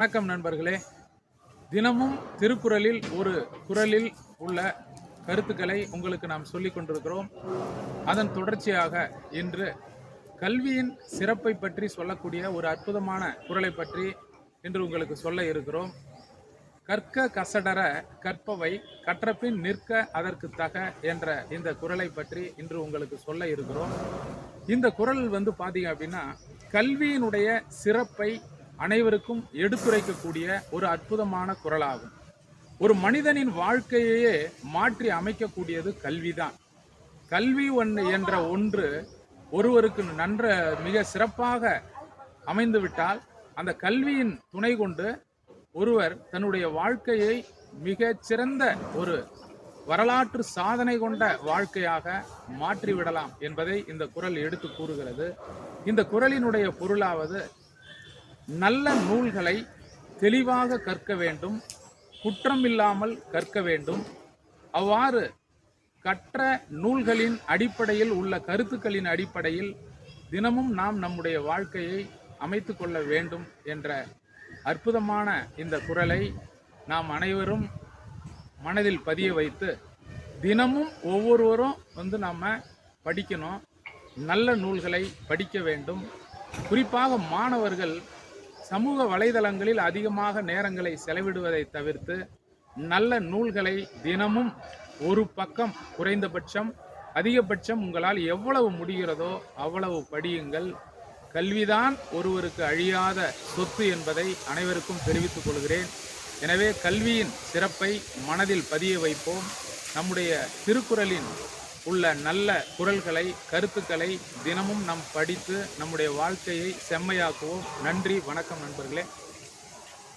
வணக்கம் நண்பர்களே. தினமும் திருக்குறளில் ஒரு குறளில் உள்ள கருத்துக்களை உங்களுக்கு நாம் சொல்லிக் கொண்டிருக்கிறோம். அதன் தொடர்ச்சியாக இன்று கல்வியின் சிறப்பை பற்றி சொல்லக்கூடிய ஒரு அற்புதமான குறளை பற்றி இன்று உங்களுக்கு சொல்ல இருக்கிறோம். கற்க கசடர கற்பவை கற்றபின் நிற்க அதற்கு தக என்ற இந்த குறளை பற்றி இன்று உங்களுக்கு சொல்ல இருக்கிறோம். இந்த குறள் பார்த்தீங்க அப்படின்னா, கல்வியினுடைய சிறப்பை அனைவருக்கும் எடுத்துரைக்கக்கூடிய ஒரு அற்புதமான குறளாகும். ஒரு மனிதனின் வாழ்க்கையையே மாற்றி அமைக்கக்கூடியது கல்விதான். கல்வி என்ற ஒன்று ஒருவருக்கு மிக சிறப்பாக அமைந்துவிட்டால், அந்த கல்வியின் துணை கொண்டு ஒருவர் தன்னுடைய வாழ்க்கையை மிகச் சிறந்த ஒரு வரலாற்று சாதனை கொண்ட வாழ்க்கையாக மாற்றிவிடலாம் என்பதை இந்த குறள் எடுத்து கூறுகிறது. இந்த குறளினுடைய பொருளாவது, நல்ல நூல்களை தெளிவாக கற்க வேண்டும், குற்றமில்லாமல் கற்க வேண்டும். அவ்வாறு கற்ற நூல்களின் அடிப்படையில் உள்ள கருத்துக்களின் அடிப்படையில் தினமும் நாம் நம்முடைய வாழ்க்கையை அமைத்து கொள்ள வேண்டும் என்ற அற்புதமான இந்த குறளை நாம் அனைவரும் மனதில் பதிய வைத்து தினமும் ஒவ்வொருவரும் நாம் படிக்கணும். நல்ல நூல்களை படிக்க வேண்டும். குறிப்பாக மாணவர்கள் சமூக வலைதளங்களில் அதிகமாக நேரங்களை செலவிடுவதை தவிர்த்து நல்ல நூல்களை தினமும் ஒரு பக்கம், குறைந்தபட்சம் அதிகபட்சம் உங்களால் எவ்வளவு முடிகிறதோ அவ்வளவு படியுங்கள். கல்விதான் ஒருவருக்கு அழியாத சொத்து என்பதை அனைவருக்கும் தெரிவித்துக் கொள்கிறேன். எனவே கல்வியின் சிறப்பை மனதில் பதிய வைப்போம். நம்முடைய திருக்குறளின் உள்ள நல்ல குறள்களை, கருத்துக்களை தினமும் நாம் படித்து நம்முடைய வாழ்க்கையை செம்மையாக்குவோம். நன்றி, வணக்கம் நண்பர்களே.